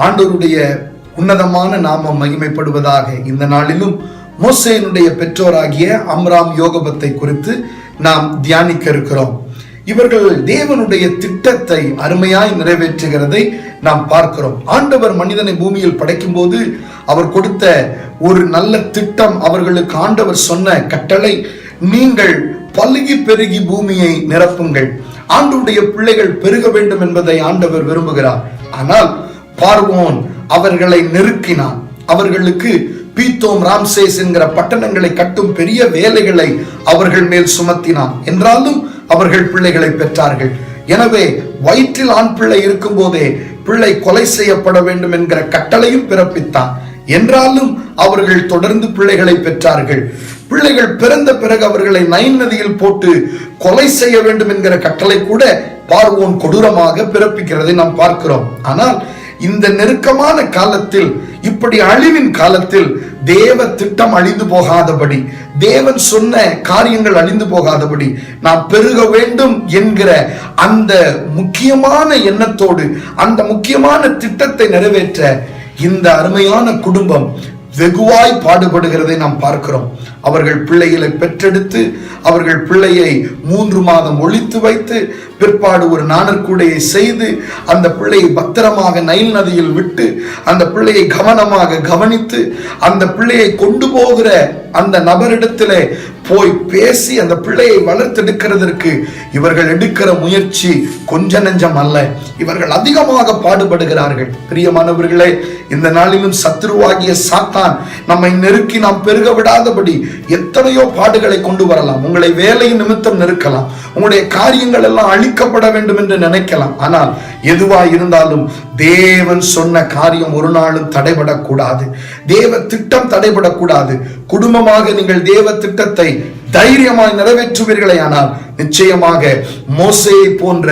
ஆண்டவருடைய உன்னதமான நாமம் மகிமைப்படுவதாக. இந்த நாளிலும் மோசேயினுடைய பெற்றோராகிய அம்ராம் யோகபத்தை குறித்து நாம் தியானிக்க இருக்கிறோம். இவர்கள் தேவனுடைய திட்டத்தை அருமையாய் நிறைவேற்றுகிறதை நாம் பார்க்கிறோம். ஆண்டவர் மனிதனை பூமியில் படைக்கும் போது அவர் கொடுத்த ஒரு நல்ல திட்டம், அவர்களுக்கு ஆண்டவர் சொன்ன கட்டளை, நீங்கள் பல்கி பெருகி பூமியை நிரப்புங்கள். ஆண்டவருடைய பிள்ளைகள் பெருக வேண்டும் என்பதை ஆண்டவர் விரும்புகிறார். ஆனால் பார்வோன் அவர்களை நெருக்கினான். அவர்களுக்கு பீத்தோம், ராம்சேஸ் என்கிற பட்டணங்களை கட்டும் பெரிய வேலைகளை அவர்கள் மேல் சுமத்தினான். என்றாலும் அவர்கள் பிள்ளைகளை பெற்றார்கள். எனவே வயிற்றில் ஆண் பிள்ளை இருக்கும் போதே பிள்ளை கொலை செய்யப்பட வேண்டும் என்கிற கட்டளையும் பிறப்பித்தான். என்றாலும் அவர்கள் தொடர்ந்து பிள்ளைகளை பெற்றார்கள். பிள்ளைகள் பிறந்த பிறகு அவர்களை நைல் நதியில் போட்டு கொலை செய்ய வேண்டும் என்கிற கட்டளை கூட பார்வோன் கொடூரமாக பிறப்பிக்கிறதை நாம் பார்க்கிறோம். ஆனால் இந்த நெருக்கமான காலத்தில், இப்படி அழிவின் காலத்தில் தேவ திட்டம் அழிந்து போகாதபடி, தேவன் சொன்ன காரியங்கள் அழிந்து போகாதபடி நாம் பெருக வேண்டும் என்கிற அந்த முக்கியமான எண்ணத்தோடு, அந்த முக்கியமான திட்டத்தை நிறைவேற்ற இந்த அருமையான குடும்பம் வெகுவாய் பாடுபடுகிறதை நாம் பார்க்கிறோம். அவர்கள் பிள்ளைகளை பெற்றெடுத்து, அவர்கள் பிள்ளையை 3 மாதம் ஒளித்து வைத்து, பிற்பாடு ஒரு நாணற்கூடையை செய்து, அந்த பிள்ளையை பத்திரமாக நைல் நதியில் விட்டு, அந்த பிள்ளையை கவனமாக கவனித்து, அந்த பிள்ளையை கொண்டு போகிற அந்த நபரிடத்திலே போய் பேசி அந்த பிள்ளையை வளர்த்தெடுக்கிறதற்கு இவர்கள் எடுக்கிற முயற்சி கொஞ்ச நெஞ்சம் அல்ல. இவர்கள் அதிகமாக பாடுபடுகிறார்கள். பிரியமானவர்களே, இந்த நாளிலும் சத்துருவாகிய சாத்தான் நம்மை நெருக்கி நாம் பெருக விடாதபடி எத்தனையோ பாடுகளை கொண்டு வரலாம். உங்களை வேலை நிமித்தம் நெருக்கலாம், உங்களுடைய காரியங்கள் எல்லாம் அழிக்கப்பட வேண்டும் என்று நினைக்கலாம். ஆனால் எதுவா இருந்தாலும் தேவன் சொன்ன காரியம் ஒரு நாளும் தடைபடக்கூடாது. தேவ திட்டம் தடைபடக்கூடாது. குடும்பமாக நீங்கள் தேவ திட்டத்தை தைரியமாய் நிறைவேற்றுவீர்களே ஆனால் நிச்சயமாக மோசேயை போன்ற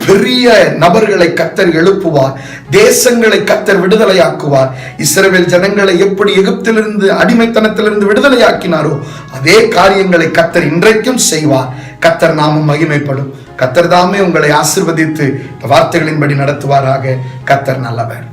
பெரிய நபர்களை கர்த்தர் எழுப்புவார். தேசங்களை கர்த்தர் விடுதலையாக்குவார். இஸ்ரவேல் ஜனங்களை எப்படி எகிப்திலிருந்து, அடிமைத்தனத்திலிருந்து விடுதலையாக்கினாரோ அதே காரியங்களை கர்த்தர் இன்றைக்கும் செய்வார். கர்த்தர் நாமம் மகிமைப்படும். கர்த்தர் தாமே உங்களை ஆசீர்வதித்து வார்த்தைகளின்படி நடத்துவாராக. கர்த்தர் நல்லவர்.